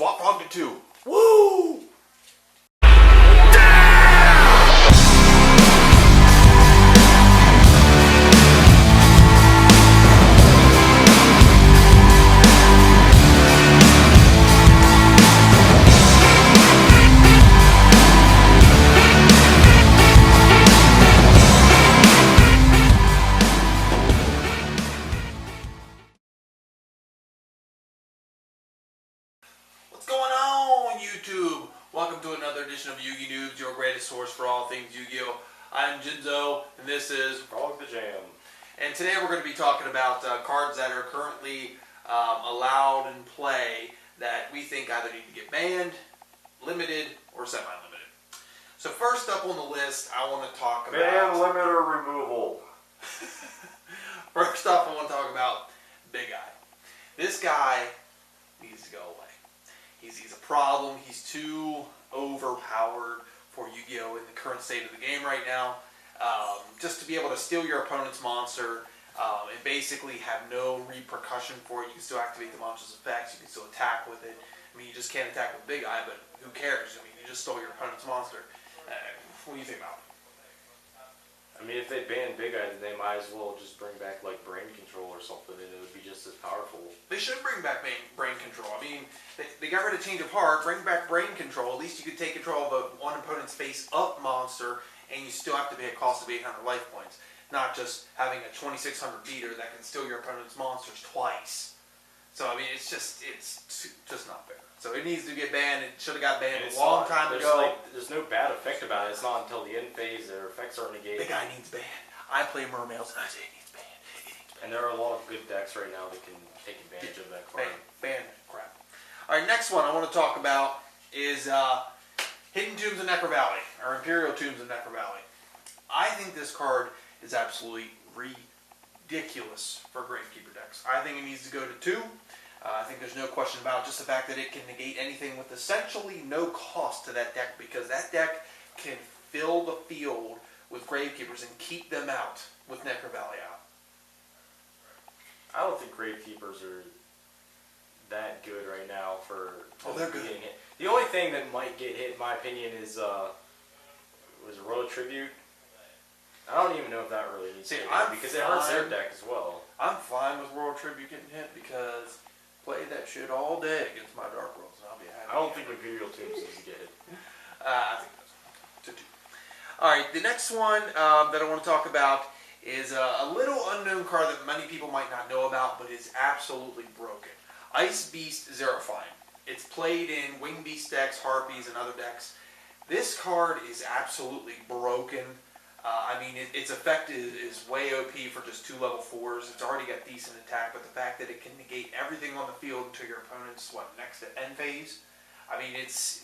Swap Frog to 2. Woo! What's going on, YouTube? Welcome to another edition of Yu-Gi Noobs, your greatest source for all things Yu-Gi-Oh! I'm Jinzo, and this is Frog the Jam. And today we're going to be talking about cards that are currently allowed in play that we think either need to get banned, limited, or semi-limited. So first up on the list, I want to talk about... Ban, limit, or removal. First off, I want to talk about Big Eye. This guy needs to go away. He's a problem. He's too overpowered for Yu-Gi-Oh! In the current state of the game right now. Just to be able to steal your opponent's monster and basically have no repercussion for it. You can still activate the monster's effects. You can still attack with it. I mean, you just can't attack with Big Eye, but who cares? I mean, you just stole your opponent's monster. What do you think about it? I mean, if they ban Big Eye, then they might as well just bring back, like, brain control or something, and it would be just as powerful. They should bring back brain control. I mean, they got rid of Change of Heart. Bring back brain control. At least you could take control of one opponent's face-up monster, and you still have to pay a cost of 800 life points. Not just having a 2600 beater that can steal your opponent's monsters twice. So, I mean, it's just not fair. So it needs to get banned. It should have got banned a long time ago. There's no bad effect about it. It's not until the end phase their effects are negated. Big Eye needs banned. I play Mermails, and I say it needs banned. It needs banned. And there are a lot of good decks right now that can take advantage of that card. Ban crap. Alright, next one I want to talk about is Hidden Tombs of Necro Valley, or Imperial Tombs of Necro Valley. I think this card is absolutely ridiculous for Gravekeeper decks. I think it needs to go to 2. I think there's no question about just the fact that it can negate anything with essentially no cost to that deck, because that deck can fill the field with Gravekeepers and keep them out with Necro Valley out. I don't think Gravekeepers are that good right now for they're good. Getting hit. The only thing that might get hit, in my opinion, is was Royal Tribute. I don't even know if that really needs to get hit, because it hurts their deck as well. I'm fine with Royal Tribute getting hit because play that shit all day against my Dark Worlds and I'll be happy. I don't think Imperial Tombs needs to get hit. I think that's 2-2. Alright, the next one that I want to talk about is a little unknown card that many people might not know about, but is absolutely broken. Ice Beast Xeraphine. It's played in Wing Beast decks, Harpies, and other decks. This card is absolutely broken. I mean, its effect is way OP for just 2 level 4s. It's already got decent attack, but the fact that it can negate everything on the field until your opponent's, next to end phase? I mean, it's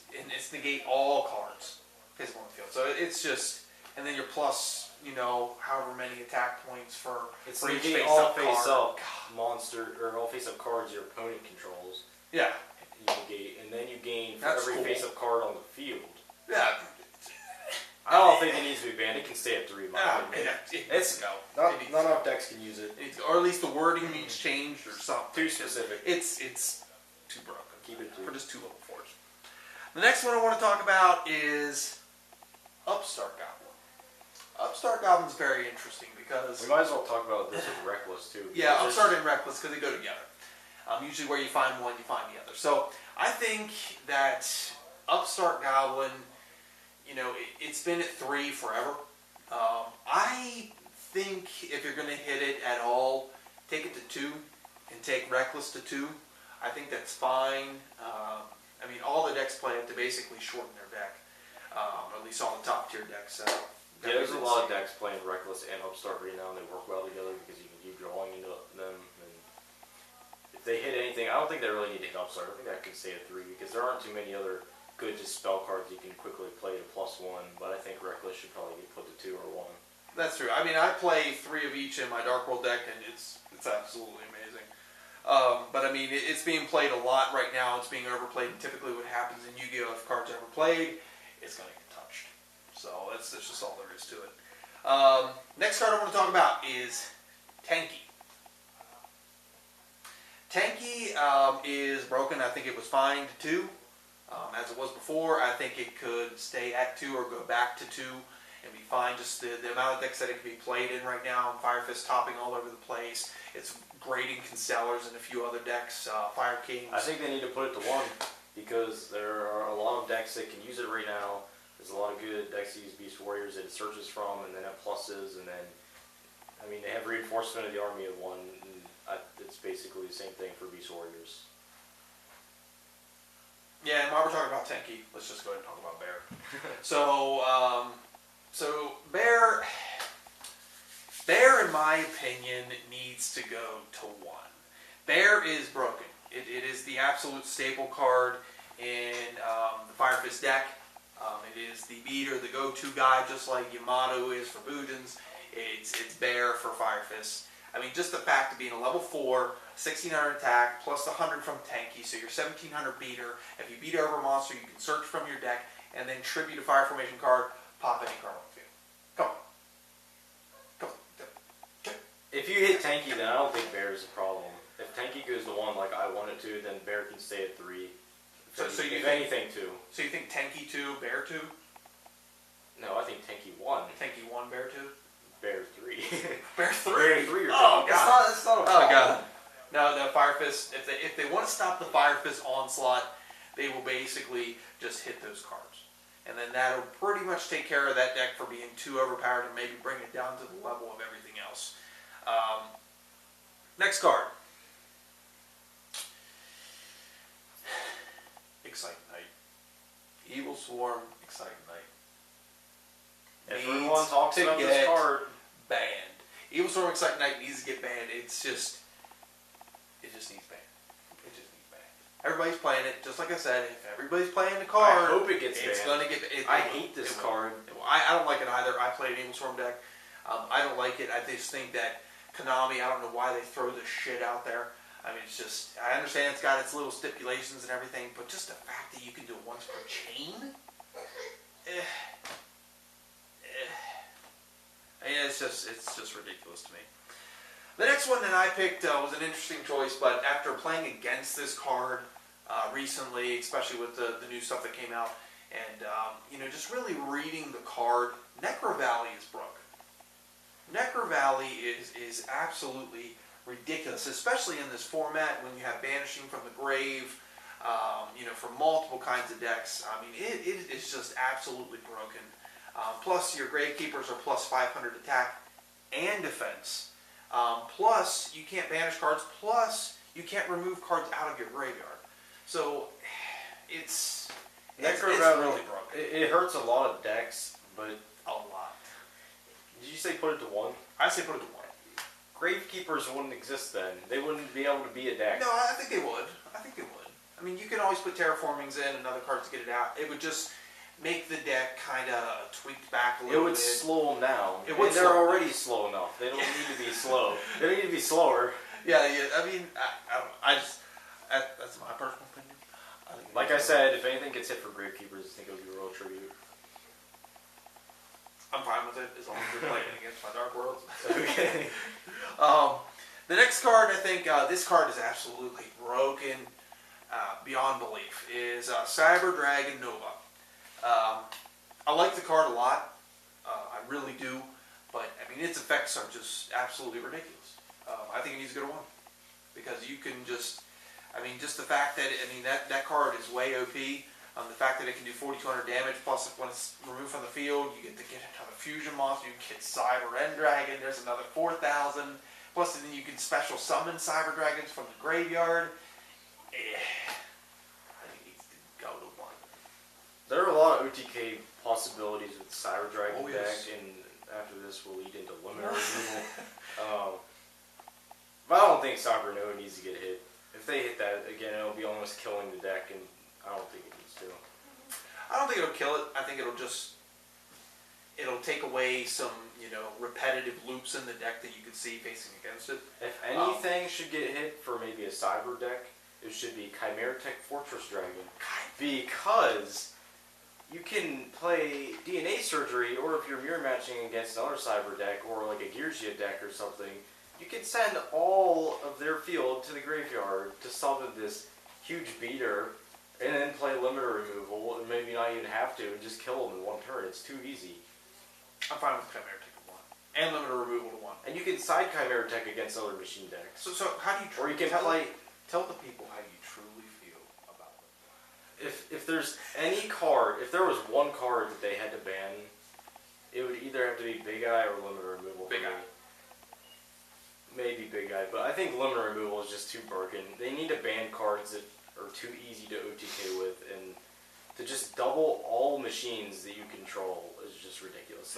negate all cards physical on the field. So it's just, and then your plus, however many attack points for each negate all face-up face-up monster, or all face-up cards your opponent controls. Yeah. You negate, and then you gain for That's every cool. face-up card on the field. Yeah. I don't think it needs to be banned. It can stay at 3. It's go. Not enough decks can use it. Or at least the wording needs changed or something. Too specific. It's too broken. Keep it 2. For just 2 level 4s. The next one I want to talk about is Upstart Goblin. Upstart Goblin's very interesting because... We might as well talk about this with Reckless too. Yeah, Upstart and Reckless, because they go together. Usually where you find one, you find the other. So I think that Upstart Goblin... it's been at 3 forever. I think if you're going to hit it at all, take it to 2 and take Reckless to 2. I think that's fine. I mean, all the decks play it to basically shorten their deck. At least all the top tier decks. Yeah, there's a lot of decks playing Reckless and Upstart right now, and they work well together because you can keep drawing into them. And if they hit anything, I don't think they really need to hit Upstart. I think that could stay at 3 because there aren't too many other good just spell cards you can quickly play to +1, but I think Reckless should probably get put to 2 or 1. That's true. I mean, I play 3 of each in my Dark World deck, and it's absolutely amazing. But I mean, it's being played a lot right now. It's being overplayed, and typically what happens in Yu-Gi-Oh! If cards are ever played, it's going to get touched. So that's just all there is to it. Next card I want to talk about is Tanky. Tanky is broken. I think it was fine to 2, as it was before. I think it could stay at 2 or go back to 2 and be fine. Just the amount of decks that it can be played in right now. Fire Fist topping all over the place. It's great in Constellars and a few other decks. Fire Kings. I think they need to put it to 1 because there are a lot of decks that can use it right now. There's a lot of good decks that use Beast Warriors that it searches from and then have pluses, and then, I mean, they have reinforcement of the army of 1. And it's basically the same thing for Beast Warriors. Yeah, and while we're talking about Tenki, let's just go ahead and talk about Bear. So Bear, in my opinion, needs to go to 1. Bear is broken. It is the absolute staple card in the Fire Fist deck. It is the beater, the go-to guy, just like Yamato is for Budins. It's Bear for Fire Fist. I mean, just the fact of being a level 4, 1600 attack, plus the 100 from Tenki, so you're 1700 beater. If you beat over a monster, you can search from your deck, and then tribute a Fire Formation card, pop any card on the field. Come on. Come on. If you hit Tenki, then I don't think Bear is a problem. If Tenki goes to 1 like I want it to, then Bear can stay at 3. If anything, 2. So you think Tenki 2, Bear 2? No, I think Tenki 1. Tenki 1, Bear 2? Bear 3. Bear 3? Bear 3 or Oh, God. It's not a problem. Oh, God. No, Fire Fist, if they want to stop the Fire Fist onslaught, they will basically just hit those cards. And then that'll pretty much take care of that deck for being too overpowered and maybe bring it down to the level of everything else. Next card. Excite Knight. Evil Swarm, Excite Knight. Everyone talks about this card. Banned. Evil Swarm, Excite Knight needs to get banned. It just needs banned. It just needs banned. Everybody's playing it, just like I said. If everybody's playing the card, I hope it gets it's banned. gonna get. I hate this card. I don't like it either. I played an Evil Swarm deck. I don't like it. I just think that Konami, I don't know why they throw this shit out there. I mean, it's just, I understand it's got its little stipulations and everything, but just the fact that you can do it once per chain? It's just ridiculous to me. The next one that I picked was an interesting choice, but after playing against this card recently, especially with the new stuff that came out, and just really reading the card, Necro Valley is broken. Necro Valley is absolutely ridiculous, especially in this format when you have banishing from the grave, from multiple kinds of decks. I mean, it is just absolutely broken. Plus, your Gravekeepers are plus 500 attack and defense. Plus, you can't banish cards. Plus, you can't remove cards out of your graveyard. So, it's really broken. It hurts a lot of decks, but A lot. Did you say put it to 1? I say put it to 1. Gravekeepers wouldn't exist then. They wouldn't be able to be a deck. No, I think they would. I mean, you can always put Terraformings in and other cards to get it out. It would just make the deck kind of tweaked back a little bit. It would slow them down. They're already slow enough. They don't need to be slow. They don't need to be slower. Yeah. I mean, that's my personal opinion. Like I said, if anything gets hit for Gravekeepers, I think it would be a real tribute. I'm fine with it as long as you're playing against my Dark Worlds. Okay. The next card, I think, this card is absolutely broken beyond belief, is Cyber Dragon Nova. I like the card a lot. I really do. But, I mean, its effects are just absolutely ridiculous. I think it needs to go to 1. Because you can just, I mean, just the fact that, that card is way OP. The fact that it can do 4,200 damage, plus when it's removed from the field, you get to get another fusion monster, you can get Cyber End Dragon, there's another 4,000. Plus, then you can special summon Cyber Dragons from the graveyard. I think it needs to go to 1. There are a lot of OTK possibilities with Cyber Dragon Oh, deck, yes. and after this we'll lead into Limiter removal. But I don't think Cyber Nova needs to get hit. If they hit that, again, it'll be almost killing the deck, and I don't think it needs to. I don't think it'll kill it. I think it'll take away some, repetitive loops in the deck that you can see facing against it. If anything should get hit for maybe a Cyber deck, it should be Chimera Tech Fortress Dragon. Because you can play DNA Surgery, or if you're mirror matching against another Cyber deck, or like a Gearsia deck or something, you can send all of their field to the graveyard to to summon this huge beater and then play limiter removal, and maybe not even have to, and just kill them in one turn. It's too easy. I'm fine with Chimera Tech to 1. And limiter removal to 1. And you can side Chimera Tech against other machine decks. So how do you... Or you can Tell the people how you truly feel about them. If there's any card, if there was one card that they had to ban, it would either have to be Big Eye or limiter removal. Big Eye. Maybe Big Eye, but I think limiter removal is just too broken. They need to ban cards that are too easy to OTK with, and to just double all machines that you control is just ridiculous. It's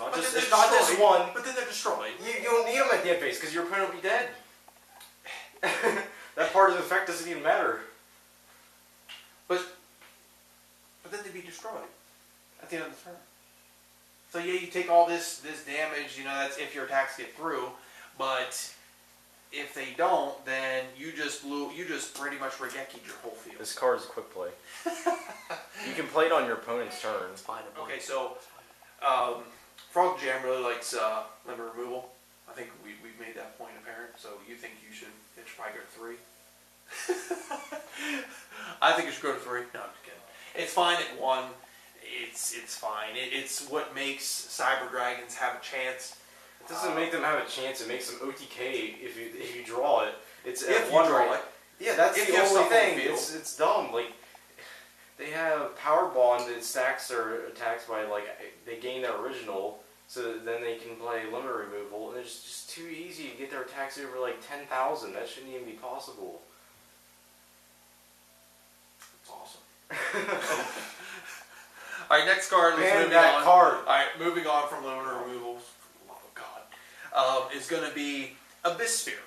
not just one. But then they're destroyed. You don't need them at the end phase because your opponent will be dead. That part of the effect doesn't even matter. But then they'd be destroyed at the end of the turn. So yeah, you take all this damage, that's if your attacks get through, but if they don't, then you just pretty much Regeki your whole field. This card is quick play. You can play it on your opponent's turn. It's fine. Okay, so Frog Jam really likes limiter removal. I think we've made that point apparent. So you think it should probably go to 3? I think it should go to 3. No, I'm just kidding. It's fine at 1. It's fine. It's what makes Cyber Dragons have a chance. It doesn't make them have a chance. It makes them OTK if you draw it. It's if at you 1 draw rate. it. Yeah, that's if the only thing. The It's dumb. Like, they have Power Bond that stacks their attacks by, like, they gain their original, so that then they can play limiter removal, and it's just too easy to get their attacks over like 10,000. That shouldn't even be possible. It's awesome. Alright, next card. Ban that card. Alright, moving on from limiter removal. For the love of God. Is going to be Abyss Sphere.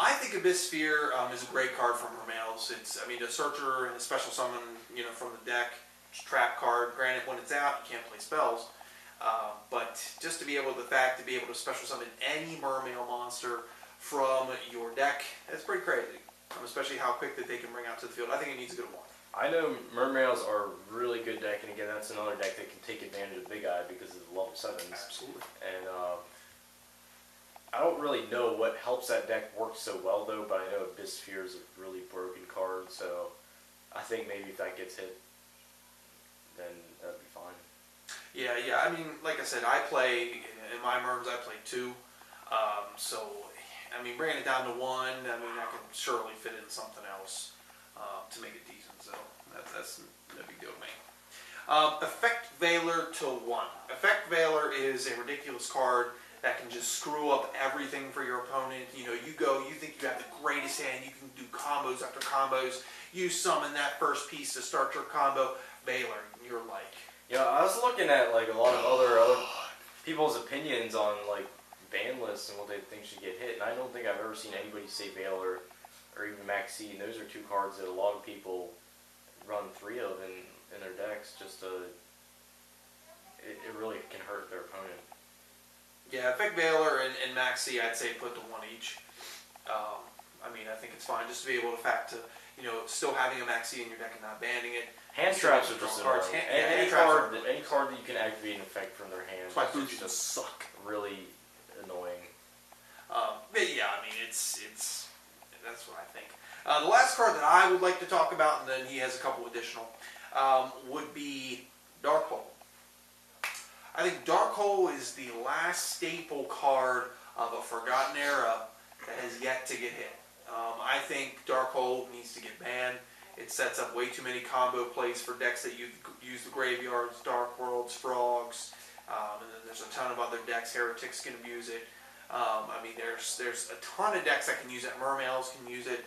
I think Abyss Sphere is a great card from Hermails. A Searcher and a special summon, from the deck. It's a trap card. Granted, when it's out, you can't play spells. But just to be able to special summon any Mermail monster from your deck, that's pretty crazy. Especially how quick that they can bring out to the field. I think it needs a good 1. I know Mermails are a really good deck, and again, that's another deck that can take advantage of Big Eye because of the level 7s. Absolutely. And I don't really know what helps that deck work so well, though, but I know Abyss Sphere is a really broken card, so I think maybe if that gets hit, then that'd be fine. Yeah. Like I said, I play, in my Merms, I play 2. Bringing it down to 1, I can surely fit in something else to make it decent. So that's no big deal to me. Effect Veiler to 1. Effect Veiler is a ridiculous card that can just screw up everything for your opponent. You think you have the greatest hand, you can do combos after combos. You summon that first piece to start your combo. Veiler, you're like... Yeah, I was looking at like a lot of other people's opinions on like Banlist and what they think should get hit, and I don't think I've ever seen anybody say Veiler or even Maxi, and those are 2 cards that a lot of people run 3 of in their decks. Just it really can hurt their opponent. Yeah, Effect Veiler and Maxi, I'd say put to 1 each. I think it's fine just to be able to still having a Maxi in your deck and not banning it. Hand traps are just cards. Any card that you can activate an effect from their hand. That's why Fuji does suck. Really annoying. But yeah, it's that's what I think. The last card that I would like to talk about, and then he has a couple additional, would be Dark Hole. I think Dark Hole is the last staple card of a Forgotten Era that has yet to get hit. I think Dark Hole needs to get banned. It sets up way too many combo plays for decks that use the graveyards, Dark Worlds, Frogs, and then there's a ton of other decks. Heretics can abuse it. There's a ton of decks that can use it. Mermails can use it.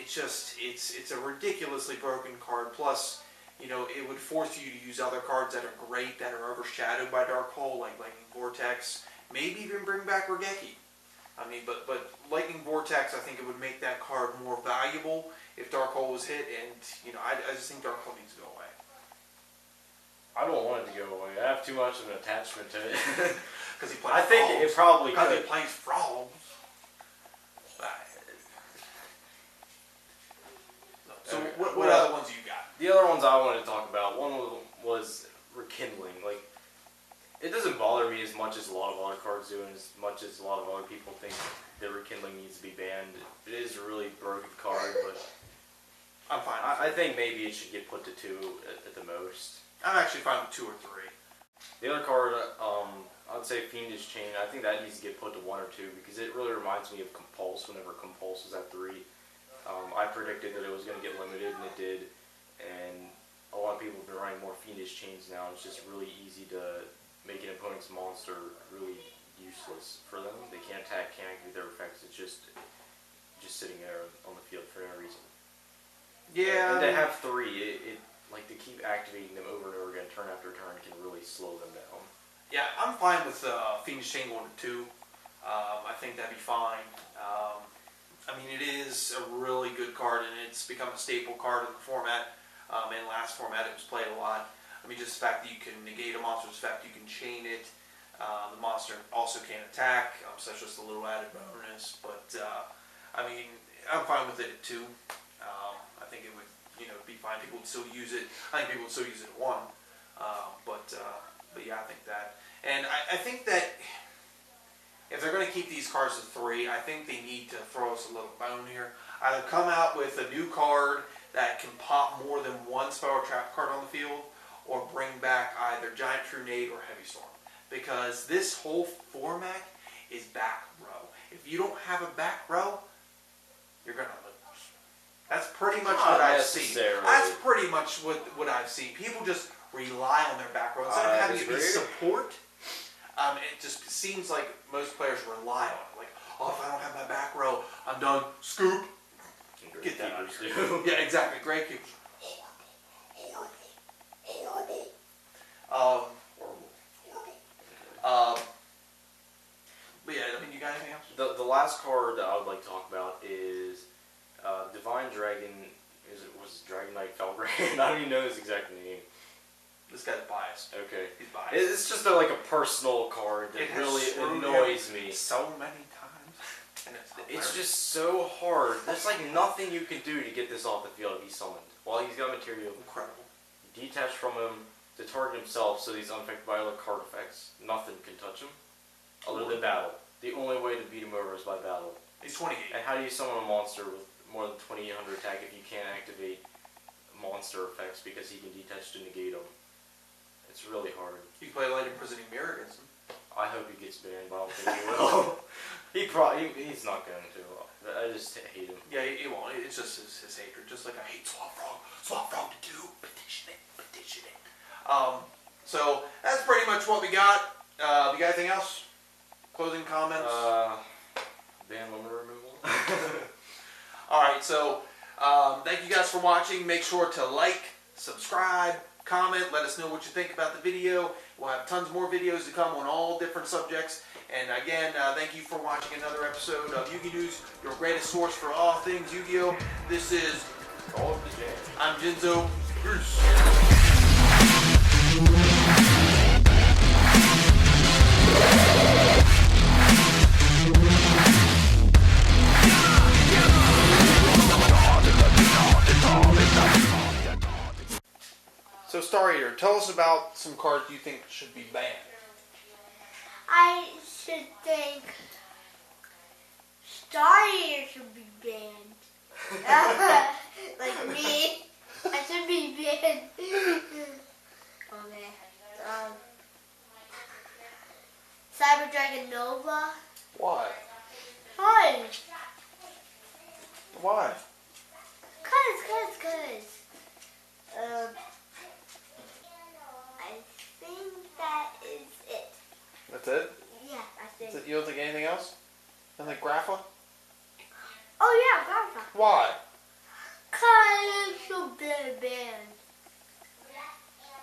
It's a ridiculously broken card. Plus, it would force you to use other cards that are great, that are overshadowed by Dark Hole, like Lightning Vortex. Maybe even bring back Regeki. But Lightning Vortex, I think it would make that card more valuable if Dark Hole was hit, and I just think Dark Hole needs to go away. I don't want it to go away. I have too much of an attachment to it. Because he plays I think frogs. it probably could. Because he plays frogs. So what other ones you got? The other ones I wanted to talk about, one was Rekindling. Like, it doesn't bother me as much as a lot of other cards do, and as much as a lot of other people think that Rekindling needs to be banned. It but I'm fine. I think maybe it should get put to 2 at the most. I'm actually fine with 2 or 3. The other card, I'd say Fiendish Chain. I think that needs to get put to 1 or 2 because it really reminds me of Compulse whenever Compulse was at 3. I predicted that it was going to get limited, and it did. And a lot of people have been running more Fiendish Chains now. It's just really easy to make an opponent's monster really useless for them. They can't attack, can't activate their effects. It's just sitting there on the field for no reason. Yeah. And to have 3, it like to keep activating them over and over again, turn after turn, can really slow them down. Yeah, I'm fine with Fiendish Chain going to 2. I think that'd be fine. I mean, it is a really good card, and it's become a staple card in the format. In last format, it was played a lot. I mean, just the fact that you can negate a monster's effect, you can chain it. The monster also can't attack, so that's just a little added bonus. But I mean, I'm fine with it at 2. I think it would, be fine. People would still use it. I think people would still use it at 1. But yeah, I think that. And I think that if they're going to keep these cards at 3, I think they need to throw us a little bone here. Either come out with a new card that can pop more than 1 spell or trap card on the field, or bring back either Giant Trunade or Heavy Storm. Because this whole format is back row. If you don't have a back row, you're going to lose. That's pretty much what I've seen. That's pretty much what I've seen. People just rely on their back row. Instead of having it be support, it just seems like most players rely on it. Like, oh, if I don't have my back row, I'm done. Scoop. Get that out of here. Yeah, exactly. Great keepers. Horrible. But yeah, I mean, you got anything else? The last card that I would like to talk about is Divine Dragon. Was Dragon Knight Felgrand? I don't even know his exact name. This guy's biased. Okay. He's biased. It's just like a personal card that really annoys me. So many times. And it's just so hard. There's like nothing you can do to get this off the field if he's summoned. While he's got material. Incredible. Detach from him to target himself so he's unaffected by other card effects. Nothing can touch him. Other than battle. The only way to beat him over is by battle. He's 28. And how do you summon a monster with more than 2800 attack if you can't activate monster effects because he can detach to negate them? It's really hard. You can play Light Imprisoning Mirror against him. I hope he gets banned, but I don't think he will. He's not going to. I just hate him. Yeah, he won't. It's just his hatred. Just like I hate Swamp Frog. Swamp Frog to do. Petition it. So that's pretty much what we got. You got anything else? Closing comments? Ban limit removal. Alright, so thank you guys for watching. Make sure to like, subscribe, comment, let us know what you think about the video. We'll have tons more videos to come on all different subjects. And again, thank you for watching another episode of Yu-Gi News, your greatest source for all things Yu-Gi-Oh! This is All of the Jam. I'm Jinzo. Peace. So, Star Eater, tell us about some cards you think should be banned. I should think Star Eater should be banned. Like me. I should be banned. Okay. Cyber Dragon Nova. Why? Why? Why? Cause. I think that is it. That's it? Yeah, I think. That's it? You don't think anything else? Nothing Grappa? Oh yeah, Grandpa. Why? Cause it's so banned.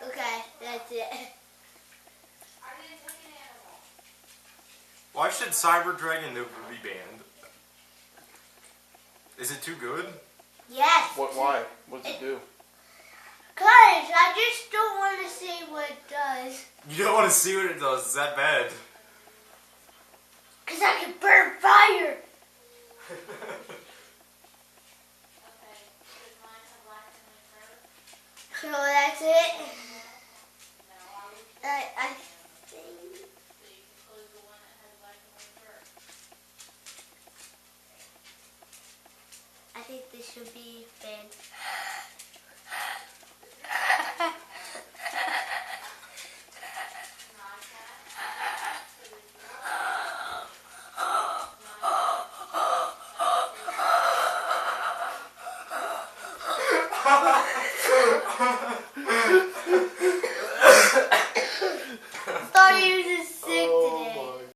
Okay, that's it. Why should Cyber Dragon Nova be banned? Is it too good? Yes. Why? What does it do? Cause I just don't want to see what it does. You don't want to see what it does. Is that bad? Cause I can burn fire. So that's it. I think. I think this should be banned.